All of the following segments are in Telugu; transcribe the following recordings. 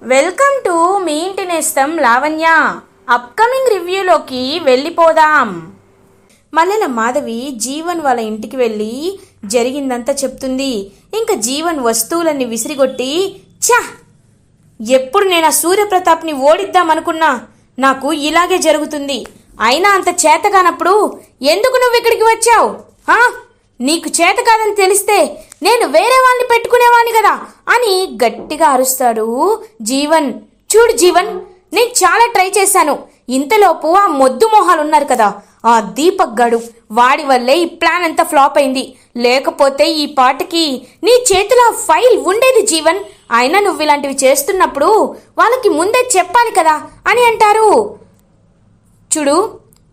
వెల్కమ్ టు మీ ఇంటి నేస్తం లావణ్య. అప్కమింగ్ రివ్యూలోకి వెళ్ళిపోదాం. మల్లెల మాధవి జీవన్ వాళ్ళ ఇంటికి వెళ్ళి జరిగిందంతా చెప్తుంది. ఇంకా జీవన్ వస్తువులన్నీ విసిరిగొట్టి, ఛా, ఎప్పుడు నేను ఆ సూర్యప్రతాప్ని ఓడిద్దామనుకున్నా నాకు ఇలాగే జరుగుతుంది. అయినా అంత చేత కానప్పుడు ఎందుకు నువ్వు ఇక్కడికి వచ్చావు? నీకు చేత కాదని తెలిస్తే నేను వేరే వాళ్ళని పెట్టుకునేవాణ్ణి కదా అని గట్టిగా అరుస్తాడు జీవన్. చూడు జీవన్, నేను చాలా ట్రై చేశాను. ఇంతలోపు ఆ మొద్దు మొహాలు ఉన్నారు కదా, ఆ దీపక్ గడు, వాడి వల్లే ఈ ప్లాన్ అంతా ఫ్లాప్ అయింది. లేకపోతే ఈ పాటకి నీ చేతిలో ఫైల్ ఉండేది జీవన్. అయినా నువ్వు ఇలాంటివి చేస్తున్నప్పుడు వాళ్ళకి ముందే చెప్పాలి కదా అని అంటారు. చూడు,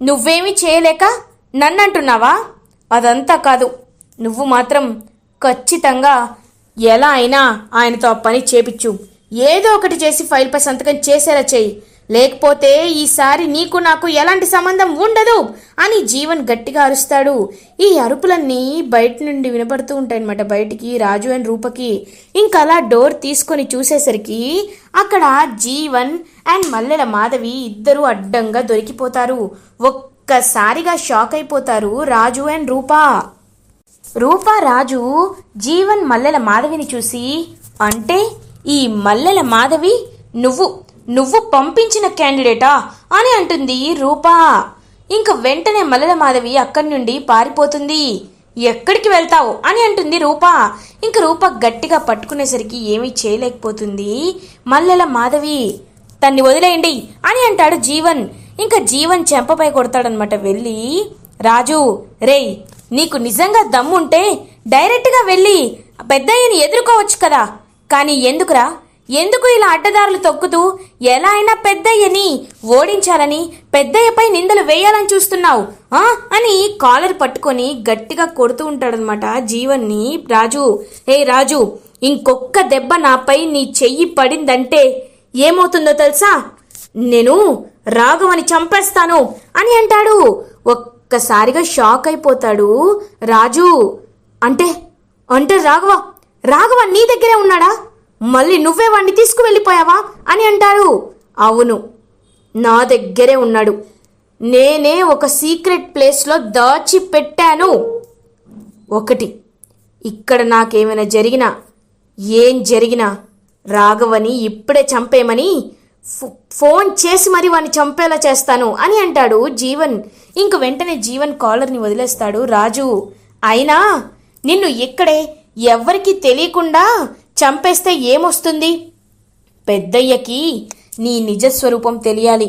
నువ్వేమీ చేయలేక నన్ను అంటున్నావా? అదంతా కాదు, నువ్వు మాత్రం ఖచ్చితంగా ఎలా అయినా ఆయనతో ఆ పని చేపించు. ఏదో ఒకటి చేసి ఫైల్పై సంతకం చేసేలా చెయ్యి, లేకపోతే ఈసారి నీకు నాకు ఎలాంటి సంబంధం ఉండదు అని జీవన్ గట్టిగా అరుస్తాడు. ఈ అరుపులన్నీ బయట నుండి వినపడుతూ ఉంటాయన్నమాట బయటికి రాజు అండ్ రూపకి. ఇంకా అలా డోర్ తీసుకొని చూసేసరికి అక్కడ జీవన్ అండ్ మల్లెల మాధవి ఇద్దరు అడ్డంగా దొరికిపోతారు. ఒక్కసారిగా షాక్ అయిపోతారు రాజు అండ్ రూపా రాజు జీవన్ మల్లెల మాధవిని చూసి, అంటే ఈ మల్లెల మాధవి నువ్వు పంపించిన క్యాండిడేటా అని అంటుంది రూపా. ఇంక వెంటనే మల్లెల మాధవి అక్కడి నుండి పారిపోతుంది. ఎక్కడికి వెళ్తావు అని అంటుంది రూపా. ఇంక రూప గట్టిగా పట్టుకునేసరికి ఏమీ చేయలేకపోతుంది మల్లెల మాధవి. తన్ని వదిలేయండి అని అంటాడు జీవన్. ఇంకా జీవన్ చెంపపై కొడతాడనమాట వెళ్ళి. రాజు, రేయ్, నీకు నిజంగా దమ్ముంటే డైరెక్ట్గా వెళ్ళి పెద్దయ్యని ఎదుర్కోవచ్చు కదా, కానీ ఎందుకు ఇలా అడ్డదారులు తొక్కుతూ ఎలా అయినా పెద్దయ్యని ఓడించాలని, పెద్దయ్యపై నిందలు వేయాలని చూస్తున్నావు అని కాలర్ పట్టుకొని గట్టిగా కొడుతూ ఉంటాడనమాట జీవన్ని రాజు. హే రాజు, ఇంకొక్క దెబ్బ నాపై నీ చెయ్యి పడిందంటే ఏమవుతుందో తెలుసా? నేను రాఘవని చంపేస్తాను అని అంటాడు. ఒక్కసారిగా షాక్ అయిపోతాడు రాజు. అంటే రాఘవ నీ దగ్గరే ఉన్నాడా? మళ్ళీ నువ్వే వాడిని తీసుకువెళ్ళిపోయావా అని అంటారు. అవును, నా దగ్గరే ఉన్నాడు. నేనే ఒక సీక్రెట్ ప్లేస్లో దాచిపెట్టాను. ఒకటి, ఇక్కడ నాకేమైనా ఏం జరిగినా రాఘవని ఇప్పుడే చంపేమని ఫోన్ చేసి మరి వాడిని చంపేలా చేస్తాను అని అంటాడు జీవన్. ఇంక వెంటనే జీవన్ కాలర్ని వదిలేస్తాడు రాజు. అయినా నిన్ను ఇక్కడే ఎవ్వరికీ తెలియకుండా చంపేస్తే ఏమొస్తుంది? పెద్దయ్యకి నీ నిజస్వరూపం తెలియాలి,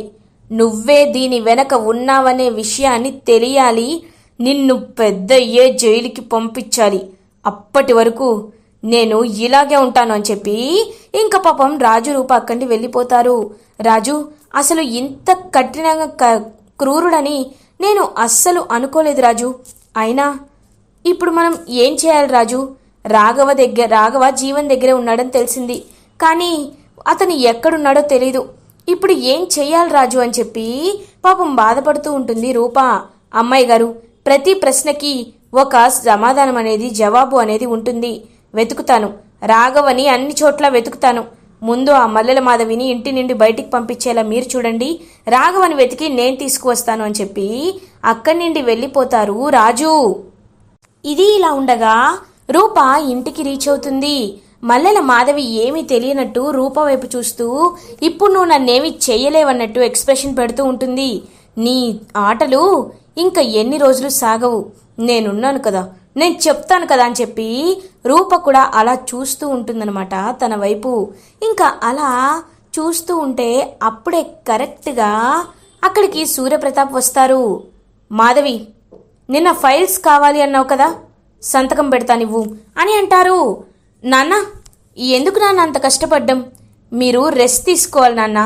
నువ్వే దీని వెనక ఉన్నావనే విషయాన్ని తెలియాలి, నిన్ను పెద్దయ్యే జైలుకి పంపించాలి. అప్పటి వరకు నేను ఇలాగే ఉంటాను అని చెప్పి ఇంకా పాపం రాజు రూప అక్కడి వెళ్ళిపోతారు. రాజు, అసలు ఇంత కఠినంగా క్రూరుడని నేను అస్సలు అనుకోలేదు రాజు. అయినా ఇప్పుడు మనం ఏం చేయాలి రాజు? రాఘవ జీవన్ దగ్గరే ఉన్నాడని తెలిసింది, కానీ అతను ఎక్కడున్నాడో తెలీదు. ఇప్పుడు ఏం చెయ్యాలి రాజు అని చెప్పి పాపం బాధపడుతూ ఉంటుంది రూప. అమ్మాయి గారు, ప్రతి ప్రశ్నకి ఒక సమాధానం అనేది, జవాబు అనేది ఉంటుంది. వెతుకుతాను, రాఘవని అన్ని చోట్ల వెతుకుతాను. ముందు ఆ మల్లెల మాధవిని ఇంటి నుండి బయటికి పంపించేలా మీరు చూడండి, రాఘవని వెతికి నేను తీసుకువస్తాను అని చెప్పి అక్కడి నుండి వెళ్ళిపోతారు రాజు. ఇది ఇలా ఉండగా రూప ఇంటికి రీచ్ అవుతుంది. మల్లెల మాధవి ఏమీ తెలియనట్టు రూప వైపు చూస్తూ, ఇప్పుడు నువ్వు నన్నేమీ చెయ్యలేవన్నట్టు ఎక్స్ప్రెషన్ పెడుతూ ఉంటుంది. నీ ఆటలు ఇంకా ఎన్ని రోజులు సాగవు, నేనున్నాను కదా, నేను చెప్తాను కదా అని చెప్పి రూప కూడా అలా చూస్తూ ఉంటుందన్నమాట తన వైపు. ఇంకా అలా చూస్తూ ఉంటే అప్పుడే కరెక్ట్గా అక్కడికి సూర్యప్రతాప్ వస్తారు. మాధవి, నిన్న ఫైల్స్ కావాలి అన్నావు కదా, సంతకం పెడతానివ్వు అని అంటారు. నాన్న, ఎందుకు నాన్న అంత కష్టపడ్డం? మీరు రెస్ట్ తీసుకోవాలి నాన్న,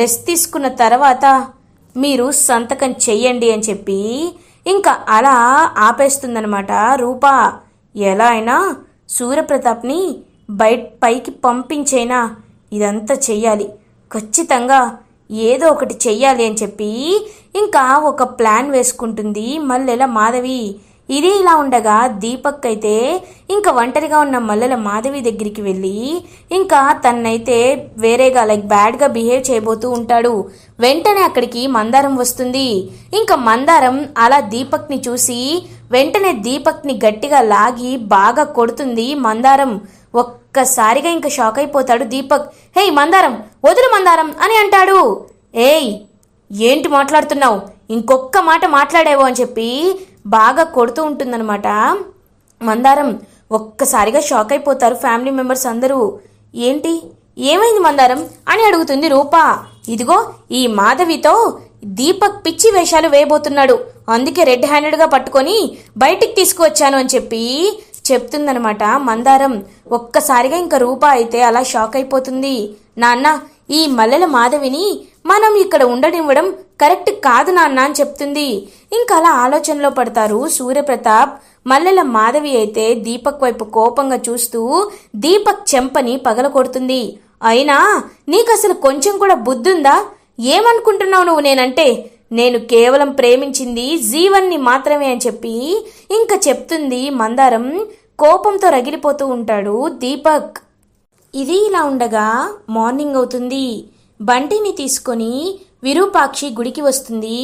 రెస్ట్ తీసుకున్న తర్వాత మీరు సంతకం చెయ్యండి అని చెప్పి ఇంకా అలా ఆపేస్తుందనమాట రూప. ఎలా అయినా సూర్యప్రతాప్ని పైకి పంపించైనా ఇదంతా చెయ్యాలి, ఖచ్చితంగా ఏదో ఒకటి చెయ్యాలి అని చెప్పి ఇంకా ఒక ప్లాన్ వేసుకుంటుంది మల్లెల మాధవి. ఇది ఇలా ఉండగా దీపక్ అయితే ఇంకా ఒంటరిగా ఉన్న మల్లెల మాధవి దగ్గరికి వెళ్ళి ఇంకా తన్నైతే వేరేగా లైక్ బ్యాడ్గా బిహేవ్ చేయబోతూ ఉంటాడు. వెంటనే అక్కడికి మందారం వస్తుంది. ఇంకా మందారం అలా దీపక్ని చూసి వెంటనే దీపక్ని గట్టిగా లాగి బాగా కొడుతుంది మందారం. ఒక్కసారిగా ఇంకా షాక్ అయిపోతాడు దీపక్. హే మందారం, వదులు మందారం అని అంటాడు. ఏయ్, ఏంటి మాట్లాడుతున్నావు? ఇంకొక్క మాట మాట్లాడేవో అని చెప్పి బాగా కొడుతూ ఉంటుందన్నమాట మందారం. ఒక్కసారిగా షాక్ అయిపోతారు ఫ్యామిలీ మెంబర్స్ అందరూ. ఏంటి, ఏమైంది మందారం అని అడుగుతుంది రూప. ఇదిగో ఈ మాధవితో దీపక్ పిచ్చి వేషాలు వేయబోతున్నాడు, అందుకే రెడ్ హ్యాండెడ్గా పట్టుకొని బయటికి తీసుకువచ్చాను అని చెప్పి చెప్తుందనమాట మందారం. ఒక్కసారిగా ఇంకా రూప అయితే అలా షాక్ అయిపోతుంది. నాన్న, ఈ మల్లెల మాధవిని మనం ఇక్కడ ఉండనివ్వడం కరెక్ట్ కాదు నాన్న అని చెప్తుంది. ఇంకా అలా ఆలోచనలో పడతారు సూర్యప్రతాప్. మల్లెల మాధవి అయితే దీపక్ వైపు కోపంగా చూస్తూ దీపక్ చెంపని పగలకొడుతుంది. అయినా నీకు అసలు కొంచెం కూడా బుద్ధుందా? ఏమనుకుంటున్నావు నువ్వు నేనంటే? నేను కేవలం ప్రేమించింది జీవన్ని మాత్రమే అని చెప్పి ఇంకా చెప్తుంది మందారం. కోపంతో రగిలిపోతూ ఉంటాడు దీపక్. ఇది ఇలా ఉండగా మార్నింగ్ అవుతుంది. బంటిని తీసుకొని విరూపాక్షి గుడికి వస్తుంది.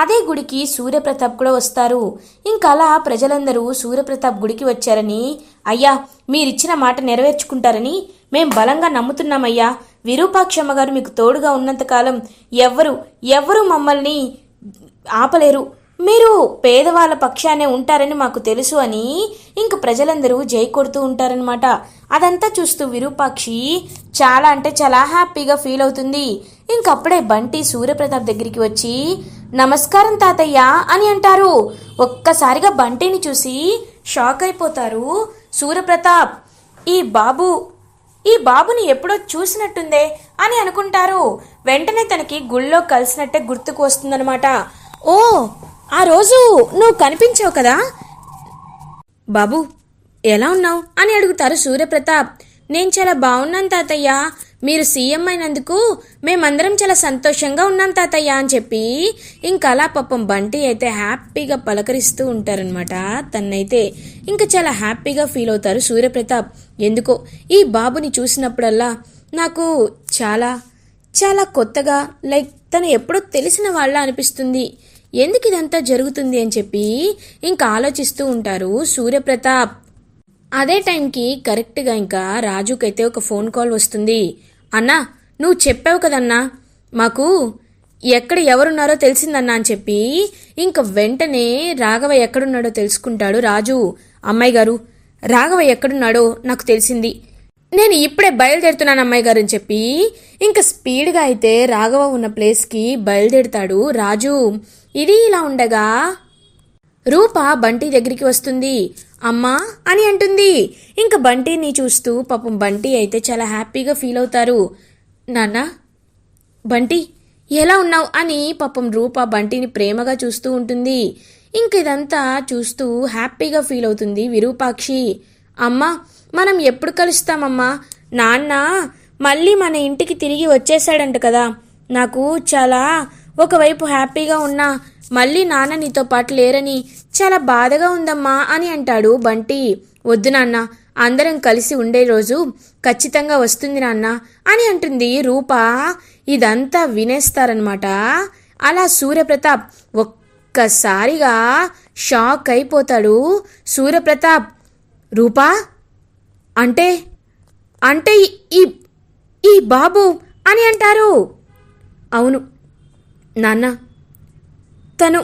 అదే గుడికి సూర్యప్రతాప్ కూడా వస్తారు. ఇంకా అలా ప్రజలందరూ సూర్యప్రతాప్ గుడికి వచ్చారని, అయ్యా మీరిచ్చిన మాట నెరవేర్చుకుంటారని మేం బలంగా నమ్ముతున్నామయ్యా. విరూపాక్షమ్మ గారు మీకు తోడుగా ఉన్నంతకాలం ఎవ్వరూ మమ్మల్ని ఆపలేరు. మీరు పేదవాళ్ళ పక్షానే ఉంటారని మాకు తెలుసు అని ఇంక ప్రజలందరూ జై కొడుతూ ఉంటారనమాట. అదంతా చూస్తూ విరూపాక్షి చాలా అంటే చాలా హ్యాపీగా ఫీల్ అవుతుంది. ఇంకప్పుడే బంటి సూర్యప్రతాప్ దగ్గరికి వచ్చి నమస్కారం తాతయ్య అని అంటారు. ఒక్కసారిగా బంటిని చూసి షాక్ అయిపోతారు సూర్యప్రతాప్. ఈ బాబుని ఎప్పుడో చూసినట్టుందే అని అనుకుంటారు. వెంటనే తనకి గుళ్ళో కలిసినట్టే గుర్తుకు వస్తుందనమాట. ఓ, ఆ రోజు నువ్వు కనిపించావు కదా బాబు, ఎలా ఉన్నావు అని అడుగుతారు సూర్యప్రతాప్. నేను చాలా బాగున్నాను తాతయ్య, మీరు సీఎం అయినందుకు మేమందరం చాలా సంతోషంగా ఉన్నాం తాతయ్య అని చెప్పి ఇంకా అలా పాపం బంటి అయితే హ్యాపీగా పలకరిస్తూ ఉంటారనమాట. తన్నైతే ఇంకా చాలా హ్యాపీగా ఫీల్ అవుతారు సూర్యప్రతాప్. ఎందుకో ఈ బాబుని చూసినప్పుడల్లా నాకు చాలా చాలా కొత్తగా లైక్ తను ఎప్పుడో తెలిసిన వాళ్ళ అనిపిస్తుంది. ఎందుకు ఇదంతా జరుగుతుంది అని చెప్పి ఇంకా ఆలోచిస్తూ ఉంటారు సూర్యప్రతాప్. అదే టైంకి కరెక్ట్గా ఇంకా రాజుకైతే ఒక ఫోన్ కాల్ వస్తుంది. అన్నా, నువ్వు చెప్పావు కదన్నా మాకు ఎక్కడ ఎవరున్నారో తెలిసిందన్నా అని చెప్పి ఇంక వెంటనే రాఘవ ఎక్కడున్నాడో తెలుసుకుంటాడు రాజు. అమ్మాయి గారు, రాఘవ ఎక్కడున్నాడో నాకు తెలిసింది, నేను ఇప్పుడే బయలుదేరుతున్నాను అమ్మాయి గారు అని చెప్పి ఇంకా స్పీడ్గా అయితే రాఘవ ఉన్న ప్లేస్కి బయలుదేరుతాడు రాజు. ఇది ఇలా ఉండగా రూప బంటి దగ్గరికి వస్తుంది. అమ్మా అని అంటుంది. ఇంకా బంటిని చూస్తూ పాపం బంటి అయితే చాలా హ్యాపీగా ఫీల్ అవుతారు. నాన్న, బంటి ఎలా ఉన్నావు అని పాపం రూప బంటిని ప్రేమగా చూస్తూ ఉంటుంది. ఇంక ఇదంతా చూస్తూ హ్యాపీగా ఫీల్ అవుతుంది విరూపాక్షి. అమ్మా, మనం ఎప్పుడు కలుస్తామమ్మా? నాన్న మళ్ళీ మన ఇంటికి తిరిగి వచ్చేసాడంట కదా, నాకు చాలా ఒకవైపు హ్యాపీగా ఉన్నా మళ్ళీ నాన్న నీతో పాటు లేరని చాలా బాధగా ఉందమ్మా అని అంటాడు బంటి. వద్దు నాన్న, అందరం కలిసి ఉండే రోజు ఖచ్చితంగా వస్తుంది నాన్న అని అంటుంది రూప. ఇదంతా వినేస్తారనమాట. అలా సూర్యప్రతాప్ ఒక్కసారిగా షాక్ అయిపోతాడు. సూర్యప్రతాప్, రూపా అంటే అంటే ఈ ఈ బాబు అని అంటారు. అవును నాన్న, తను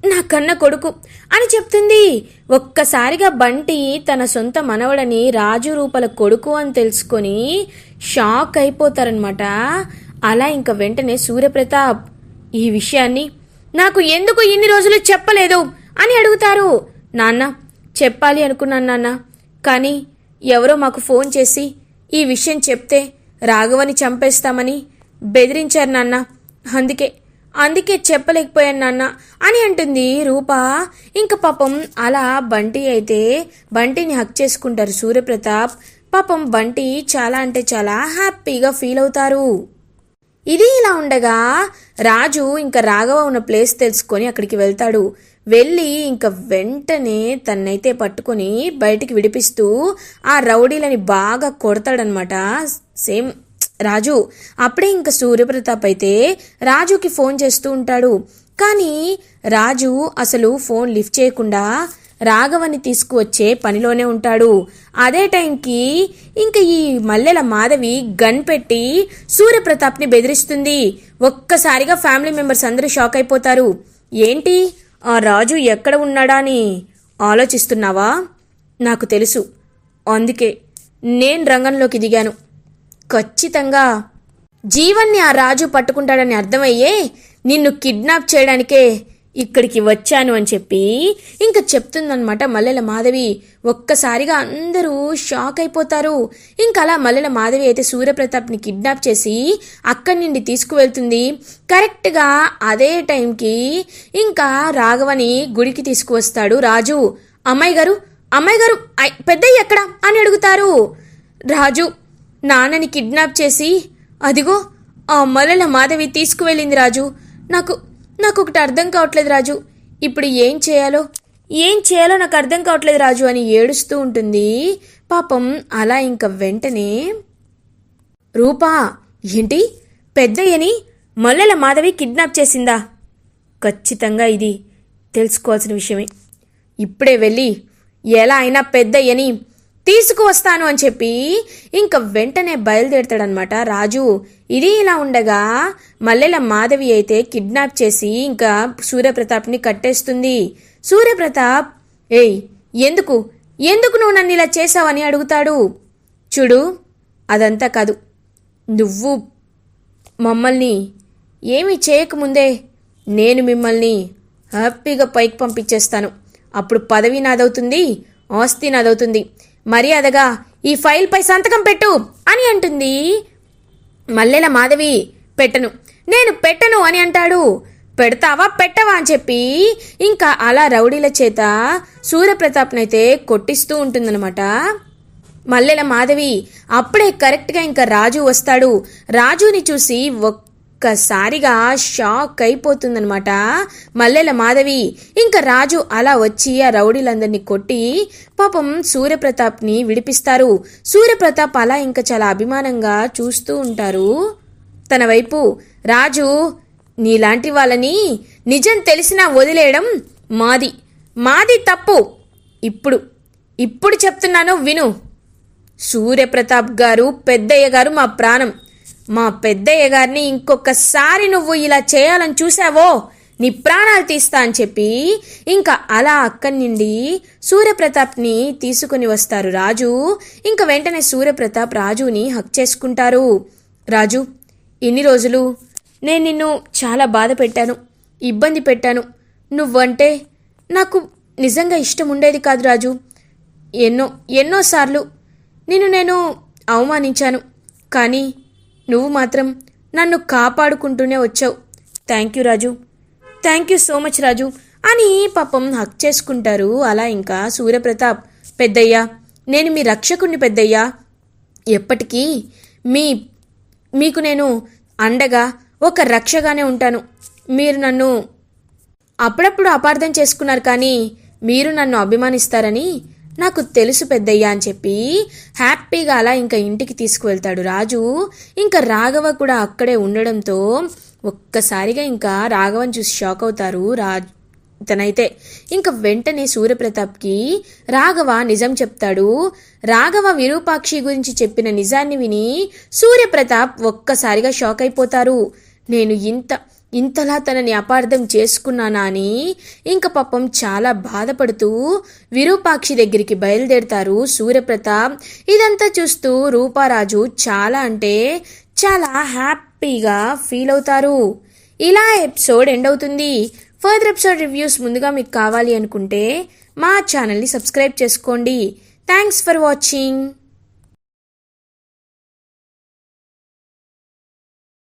నా కన్న కొడుకు అని చెప్తుంది. ఒక్కసారిగా బంటి తన సొంత మనవడని రాజు రూపల కొడుకు అని తెలుసుకొని షాక్ అయిపోతారనమాట. అలా ఇంక వెంటనే సూర్యప్రతాప్ ఈ విషయాన్ని నాకు ఎందుకు ఇన్ని రోజులు చెప్పలేదు అని అడుగుతారు. నాన్న, చెప్పాలి అనుకున్నాను నాన్న, కానీ ఎవరో మాకు ఫోన్ చేసి ఈ విషయం చెప్తే రాఘవని చంపేస్తామని బెదిరించారు నాన్న, అందుకే చెప్పలేకపోయాను నాన్న అని అంటుంది రూప. ఇంక పాపం అలా బంటి అయితే బంటిని హక్ చేసుకుంటారు సూర్యప్రతాప్. పాపం బంటి చాలా అంటే చాలా హ్యాపీగా ఫీల్ అవుతారు. ఇది ఇలా ఉండగా రాజు ఇంకా రాఘవ ఉన్న ప్లేస్ తెలుసుకొని అక్కడికి వెళ్తాడు. వెళ్ళి ఇంక వెంటనే తన్నైతే పట్టుకొని బయటికి విడిపిస్తూ ఆ రౌడీలని బాగా కొడతాడనమాట. సేమ్ రాజు. అప్పుడే ఇంక సూర్యప్రతాప్ అయితే రాజుకి ఫోన్ చేస్తూ ఉంటాడు. కానీ రాజు అసలు ఫోన్ లిఫ్ట్ చేయకుండా రాఘవని తీసుకువచ్చే పనిలోనే ఉంటాడు. అదే టైంకి ఇంక ఈ మల్లెల మాధవి గన్ పెట్టి సూర్యప్రతాప్ని బెదిరిస్తుంది. ఒక్కసారిగా ఫ్యామిలీ మెంబర్స్ అందరూ షాక్ అయిపోతారు. ఏంటి ఆ రాజు ఎక్కడ ఉన్నాడా అని ఆలోచిస్తున్నావా? నాకు తెలుసు, అందుకే నేను రంగంలోకి దిగాను. ఖచ్చితంగా జీవన్ని ఆ రాజు పట్టుకుంటాడని అర్థమయ్యే నిన్ను కిడ్నాప్ చేయడానికే ఇక్కడికి వచ్చాను అని చెప్పి ఇంకా చెప్తుందనమాట మల్లెల మాధవి. ఒక్కసారిగా అందరూ షాక్ అయిపోతారు. ఇంకా అలా మల్లెల మాధవి అయితే సూర్యప్రతాప్ని కిడ్నాప్ చేసి అక్కడి నుండి తీసుకువెళ్తుంది. కరెక్ట్గా అదే టైంకి ఇంకా రాఘవని గుడికి తీసుకువస్తాడు రాజు. అమ్మాయి గారు పెద్దయ్య ఎక్కడా అని అడుగుతారు. రాజు నాన్నని కిడ్నాప్ చేసి అదిగో ఆ మల్లెల మాధవి తీసుకువెళ్ళింది రాజు. నాకు ఒకటి అర్థం కావట్లేదు రాజు. ఇప్పుడు ఏం చేయాలో నాకు అర్థం కావట్లేదు రాజు అని ఏడుస్తూ ఉంటుంది. పాపం అలా ఇంక వెంటనే రూపా, ఏంటి పెద్దయ్యని మల్లెల మాధవి కిడ్నాప్ చేసిందా? ఖచ్చితంగా ఇది తెలుసుకోవాల్సిన విషయమే. ఇప్పుడే వెళ్ళి ఎలా అయినా పెద్దయ్యని తీసుకువస్తాను అని చెప్పి ఇంక వెంటనే బయలుదేరతాడనమాట రాజు. ఇది ఇలా ఉండగా మల్లెల మాధవి అయితే కిడ్నాప్ చేసి ఇంకా సూర్యప్రతాప్ని కట్టేస్తుంది. సూర్యప్రతాప్, ఎందుకు నువ్వు నన్ను ఇలా చేసావని అడుగుతాడు. చూడు, అదంతా కాదు, నువ్వు మమ్మల్ని ఏమీ చేయకముందే నేను మిమ్మల్ని హ్యాపీగా పైకి పంపించేస్తాను. అప్పుడు పదవి నాదవుతుంది, ఆస్తి నాదవుతుంది. మర్యాదగా ఈ ఫైల్పై సంతకం పెట్టు అని అంటుంది. మల్లెల మాధవి నేను పెట్టను అని అంటాడు. పెడతావా పెట్టవా అని చెప్పి ఇంకా అలా రౌడీల చేత సూర్యప్రతాప్నైతే కొట్టిస్తూ ఉంటుందన్నమాట మల్లెల మాధవి. అప్పుడే కరెక్ట్గా ఇంకా రాజు వస్తాడు. రాజుని చూసి ఒక్కసారిగా షాక్ అయిపోతుందనమాట మల్లెల మాధవి. ఇంకా రాజు అలా వచ్చి ఆ రౌడీలందరినీ కొట్టి పాపం సూర్యప్రతాప్ని విడిపిస్తారు. సూర్యప్రతాప్ అలా ఇంకా చాలా అభిమానంగా చూస్తూ ఉంటారు తన వైపు. రాజు, నీలాంటి వాళ్ళని నిజం తెలిసినా వదిలేయడం మాది తప్పు. ఇప్పుడు చెప్తున్నాను విను. సూర్యప్రతాప్ గారు, పెద్దయ్య గారు మా ప్రాణం. మా పెద్దయ్య గారిని ఇంకొకసారి నువ్వు ఇలా చేయాలని చూసావో నీ ప్రాణాలు తీస్తా అని చెప్పి ఇంకా అలా అక్కడి నుండి సూర్యప్రతాప్ని తీసుకుని వస్తారు రాజు. ఇంకా వెంటనే సూర్యప్రతాప్ రాజుని హక్ చేసుకుంటారు. రాజు, ఇన్ని రోజులు నేను నిన్ను చాలా బాధ పెట్టాను, ఇబ్బంది పెట్టాను. నువ్వంటే నాకు నిజంగా ఇష్టం ఉండేది కాదు రాజు. ఎన్నోసార్లు నేను అవమానించాను. కానీ నువ్వు మాత్రం నన్ను కాపాడుకుంటూనే వచ్చావు. Thank you Raju, thank you so much Raju అని పాపం హక్ చేసుకుంటారు. అలా ఇంకా సూర్యప్రతాప్, పెద్దయ్యా, నేను మీ రక్షకుణ్ణి పెద్దయ్యా. ఎప్పటికీ మీకు నేను అండగా ఒక రక్షగానే ఉంటాను. మీరు నన్ను అప్పుడప్పుడు అపార్థం చేసుకున్నారు, కానీ మీరు నన్ను అభిమానిస్తారని నాకు తెలుసు పెద్దయ్యా అని చెప్పి హ్యాపీగా అలా ఇంకా ఇంటికి తీసుకువెళ్తాడు రాజు. ఇంకా రాఘవ కూడా అక్కడే ఉండడంతో ఒక్కసారిగా ఇంకా రాఘవని చూసి షాక్ అవుతారు ఇతనైతే. ఇంకా వెంటనే సూర్యప్రతాప్కి రాఘవ నిజం చెప్తాడు. రాఘవ విరూపాక్షి గురించి చెప్పిన నిజాన్ని విని సూర్యప్రతాప్ ఒక్కసారిగా షాక్ అయిపోతారు. నేను ఇంతలా తనని అపార్థం చేసుకున్నానా అని ఇంకా పాపం చాలా బాధపడుతూ విరూపాక్షి దగ్గరికి బయలుదేరతారు సూర్యప్రతాప్. ఇదంతా చూస్తూ రూపారాజు చాలా అంటే చాలా హ్యాపీగా ఫీల్ అవుతారు. ఇలా ఎపిసోడ్ ఎండ్ అవుతుంది. ఫర్దర్ ఎపిసోడ్ రివ్యూస్ ముందుగా మీకు కావాలి అనుకుంటే మా ఛానల్ని సబ్స్క్రైబ్ చేసుకోండి. Thanks for watching.